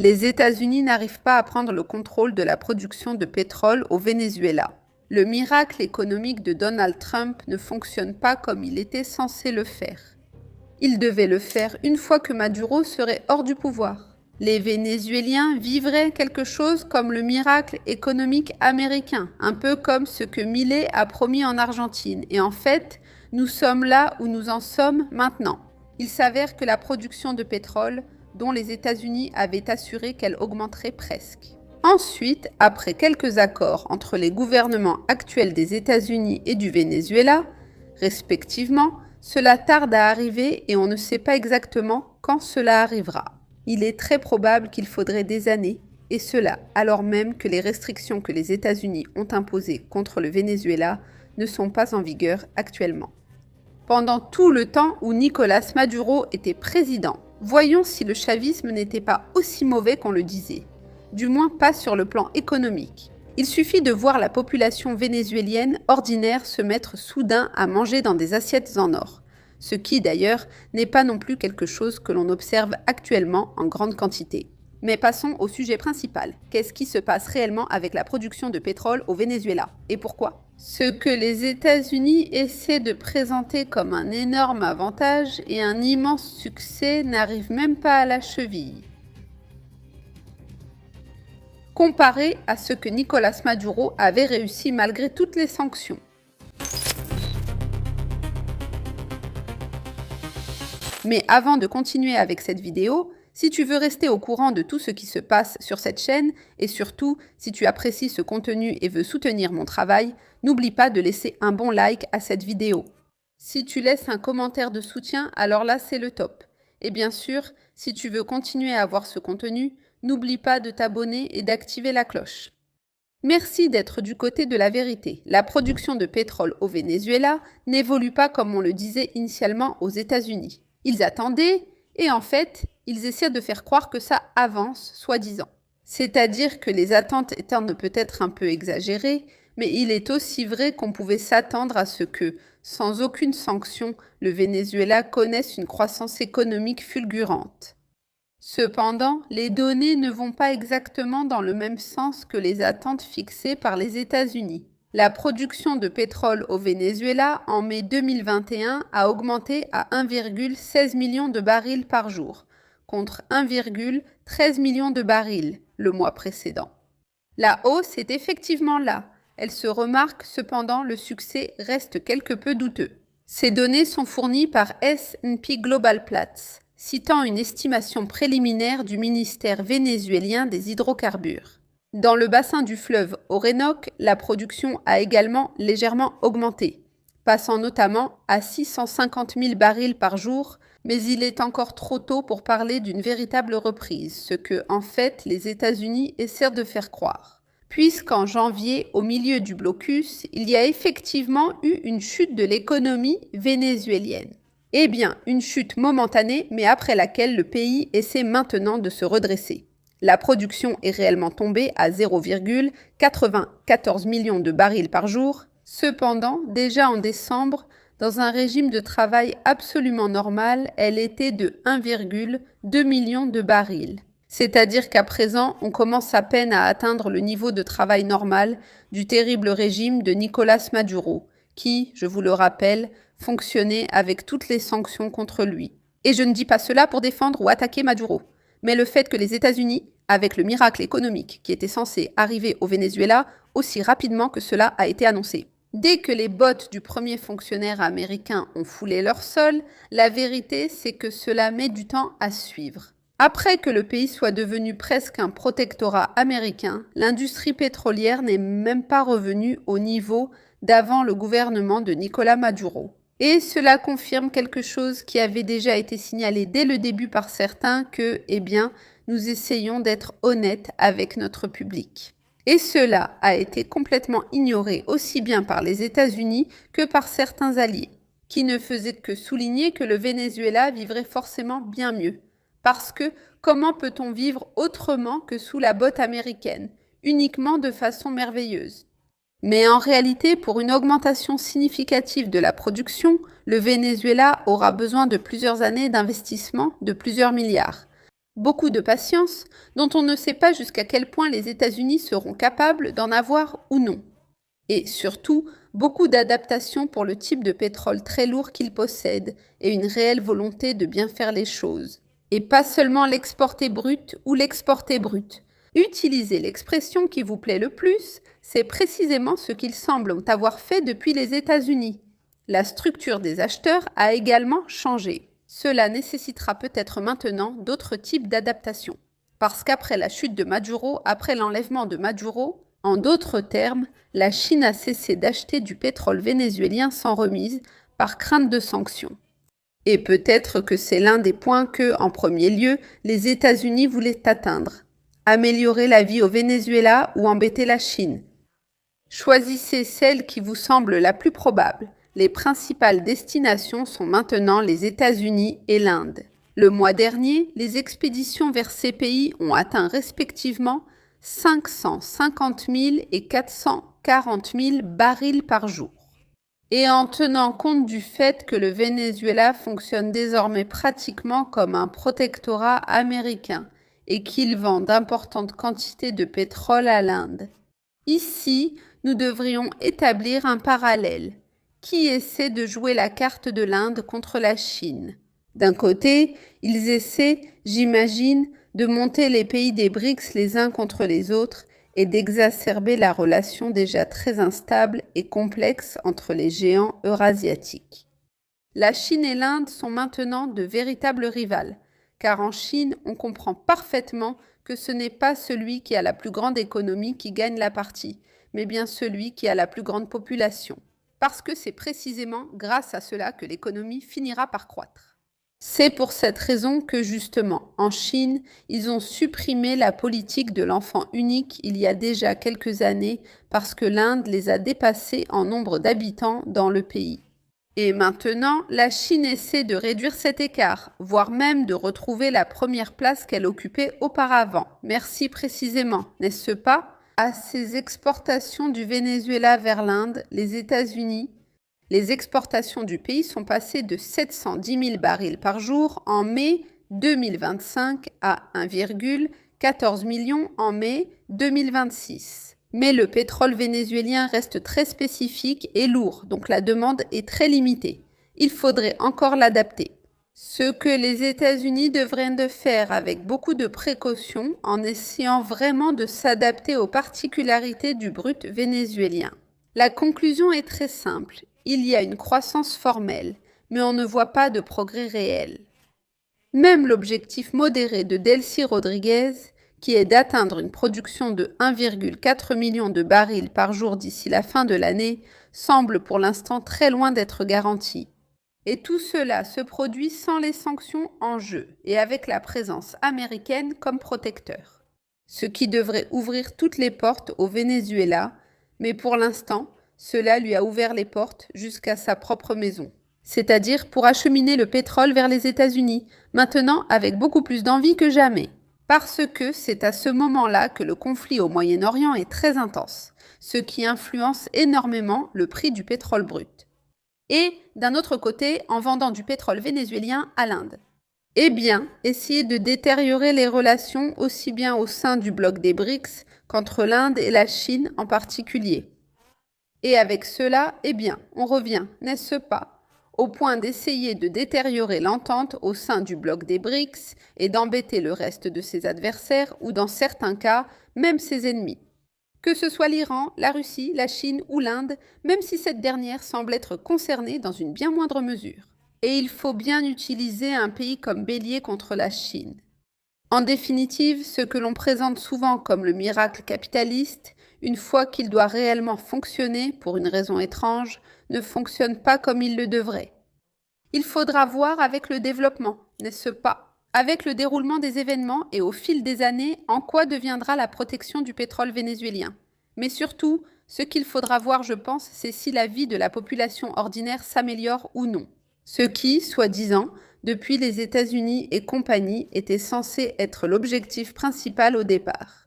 Les États-Unis n'arrivent pas à prendre le contrôle de la production de pétrole au Venezuela. Le miracle économique de Donald Trump ne fonctionne pas comme il était censé le faire. Il devait le faire une fois que Maduro serait hors du pouvoir. Les Vénézuéliens vivraient quelque chose comme le miracle économique américain, un peu comme ce que Milei a promis en Argentine. Et en fait, nous sommes là où nous en sommes maintenant. Il s'avère que la production de pétrole, dont les États-Unis avaient assuré qu'elle augmenterait presque. Ensuite, après quelques accords entre les gouvernements actuels des États-Unis et du Venezuela, respectivement, cela tarde à arriver et on ne sait pas exactement quand cela arrivera. Il est très probable qu'il faudrait des années, et cela alors même que les restrictions que les États-Unis ont imposées contre le Venezuela ne sont pas en vigueur actuellement. Pendant tout le temps où Nicolás Maduro était président, voyons si le chavisme n'était pas aussi mauvais qu'on le disait, du moins pas sur le plan économique. Il suffit de voir la population vénézuélienne ordinaire se mettre soudain à manger dans des assiettes en or, ce qui d'ailleurs n'est pas non plus quelque chose que l'on observe actuellement en grande quantité. Mais passons au sujet principal. Qu'est-ce qui se passe réellement avec la production de pétrole au Venezuela et pourquoi ? Ce que les États-Unis essaient de présenter comme un énorme avantage et un immense succès n'arrive même pas à la cheville. Comparé à ce que Nicolás Maduro avait réussi malgré toutes les sanctions. Mais avant de continuer avec cette vidéo, si tu veux rester au courant de tout ce qui se passe sur cette chaîne, et surtout, si tu apprécies ce contenu et veux soutenir mon travail, n'oublie pas de laisser un bon like à cette vidéo. Si tu laisses un commentaire de soutien, alors là c'est le top. Et bien sûr, si tu veux continuer à voir ce contenu, n'oublie pas de t'abonner et d'activer la cloche. Merci d'être du côté de la vérité. La production de pétrole au Venezuela n'évolue pas comme on le disait initialement aux États-Unis. Ils attendaient, et en fait, ils essaient de faire croire que ça avance, soi-disant. C'est-à-dire que les attentes étant peut-être un peu exagérées, mais il est aussi vrai qu'on pouvait s'attendre à ce que, sans aucune sanction, le Venezuela connaisse une croissance économique fulgurante. Cependant, les données ne vont pas exactement dans le même sens que les attentes fixées par les États-Unis. La production de pétrole au Venezuela en mai 2021 a augmenté à 1,16 million de barils par jour, contre 1,13 million de barils le mois précédent. La hausse est effectivement là. Elle se remarque, cependant, le succès reste quelque peu douteux. Ces données sont fournies par S&P Global Platts, citant une estimation préliminaire du ministère vénézuélien des hydrocarbures. Dans le bassin du fleuve Orénoque, la production a également légèrement augmenté, passant notamment à 650 000 barils par jour, mais il est encore trop tôt pour parler d'une véritable reprise, ce que, en fait, les États-Unis essaient de faire croire. Puisqu'en janvier, au milieu du blocus, il y a effectivement eu une chute de l'économie vénézuélienne. Eh bien, une chute momentanée, mais après laquelle le pays essaie maintenant de se redresser. La production est réellement tombée à 0,94 millions de barils par jour. Cependant, déjà en décembre, dans un régime de travail absolument normal, elle était de 1,2 million de barils. C'est-à-dire qu'à présent, on commence à peine à atteindre le niveau de travail normal du terrible régime de Nicolás Maduro, qui, je vous le rappelle, fonctionnait avec toutes les sanctions contre lui. Et je ne dis pas cela pour défendre ou attaquer Maduro, mais le fait que les États-Unis, avec le miracle économique qui était censé arriver au Venezuela aussi rapidement que cela a été annoncé. Dès que les bottes du premier fonctionnaire américain ont foulé leur sol, la vérité c'est que cela met du temps à suivre. Après que le pays soit devenu presque un protectorat américain, l'industrie pétrolière n'est même pas revenue au niveau d'avant le gouvernement de Nicolás Maduro. Et cela confirme quelque chose qui avait déjà été signalé dès le début par certains que, nous essayons d'être honnêtes avec notre public. Et cela a été complètement ignoré aussi bien par les États-Unis que par certains alliés, qui ne faisaient que souligner que le Venezuela vivrait forcément bien mieux. Parce que comment peut-on vivre autrement que sous la botte américaine, uniquement de façon merveilleuse ? Mais en réalité, pour une augmentation significative de la production, le Venezuela aura besoin de plusieurs années d'investissement de plusieurs milliards. Beaucoup de patience dont on ne sait pas jusqu'à quel point les États-Unis seront capables d'en avoir ou non. Et surtout, beaucoup d'adaptation pour le type de pétrole très lourd qu'ils possèdent et une réelle volonté de bien faire les choses. Et pas seulement l'exporter brut ou l'exporter brut. Utiliser l'expression qui vous plaît le plus, c'est précisément ce qu'ils semblent avoir fait depuis les États-Unis. La structure des acheteurs a également changé. Cela nécessitera peut-être maintenant d'autres types d'adaptations. Parce qu'après la chute de Maduro, après l'enlèvement de Maduro, en d'autres termes, la Chine a cessé d'acheter du pétrole vénézuélien sans remise par crainte de sanctions. Et peut-être que c'est l'un des points que, en premier lieu, les États-Unis voulaient atteindre. Améliorer la vie au Venezuela ou embêter la Chine. Choisissez celle qui vous semble la plus probable. Les principales destinations sont maintenant les États-Unis et l'Inde. Le mois dernier, les expéditions vers ces pays ont atteint respectivement 550 000 et 440 000 barils par jour. Et en tenant compte du fait que le Venezuela fonctionne désormais pratiquement comme un protectorat américain et qu'il vend d'importantes quantités de pétrole à l'Inde. Ici, nous devrions établir un parallèle. Qui essaie de jouer la carte de l'Inde contre la Chine? D'un côté, ils essaient, j'imagine, de monter les pays des BRICS les uns contre les autres et d'exacerber la relation déjà très instable et complexe entre les géants eurasiatiques. La Chine et l'Inde sont maintenant de véritables rivales, car en Chine, on comprend parfaitement que ce n'est pas celui qui a la plus grande économie qui gagne la partie, mais bien celui qui a la plus grande population, parce que c'est précisément grâce à cela que l'économie finira par croître. C'est pour cette raison que, justement, en Chine, ils ont supprimé la politique de l'enfant unique il y a déjà quelques années parce que l'Inde les a dépassés en nombre d'habitants dans le pays. Et maintenant, la Chine essaie de réduire cet écart, voire même de retrouver la première place qu'elle occupait auparavant. Merci précisément, n'est-ce pas? À ces exportations du Venezuela vers l'Inde, les États-Unis, les exportations du pays sont passées de 710 000 barils par jour en mai 2025 à 1,14 million en mai 2026. Mais le pétrole vénézuélien reste très spécifique et lourd, donc la demande est très limitée. Il faudrait encore l'adapter. Ce que les États-Unis devraient faire avec beaucoup de précaution en essayant vraiment de s'adapter aux particularités du brut vénézuélien. La conclusion est très simple. Il y a une croissance formelle, mais on ne voit pas de progrès réel. Même l'objectif modéré de Delcy Rodriguez, qui est d'atteindre une production de 1,4 million de barils par jour d'ici la fin de l'année, semble pour l'instant très loin d'être garanti. Et tout cela se produit sans les sanctions en jeu et avec la présence américaine comme protecteur. Ce qui devrait ouvrir toutes les portes au Venezuela, mais pour l'instant, cela lui a ouvert les portes jusqu'à sa propre maison. C'est-à-dire pour acheminer le pétrole vers les États-Unis, maintenant avec beaucoup plus d'envie que jamais. Parce que c'est à ce moment-là que le conflit au Moyen-Orient est très intense, ce qui influence énormément le prix du pétrole brut. Et, d'un autre côté, en vendant du pétrole vénézuélien à l'Inde. Eh bien, essayer de détériorer les relations aussi bien au sein du bloc des BRICS qu'entre l'Inde et la Chine en particulier. Et avec cela, eh bien, on revient, n'est-ce pas, au point d'essayer de détériorer l'entente au sein du bloc des BRICS et d'embêter le reste de ses adversaires ou dans certains cas, même ses ennemis. Que ce soit l'Iran, la Russie, la Chine ou l'Inde, même si cette dernière semble être concernée dans une bien moindre mesure. Et il faut bien utiliser un pays comme bélier contre la Chine. En définitive, ce que l'on présente souvent comme le miracle capitaliste, une fois qu'il doit réellement fonctionner, pour une raison étrange, ne fonctionne pas comme il le devrait. Il faudra voir avec le développement, n'est-ce pas? Avec le déroulement des événements et au fil des années, en quoi deviendra la protection du pétrole vénézuélien. Mais surtout, ce qu'il faudra voir, je pense, c'est si la vie de la population ordinaire s'améliore ou non. Ce qui, soi-disant, depuis les États-Unis et compagnie, était censé être l'objectif principal au départ.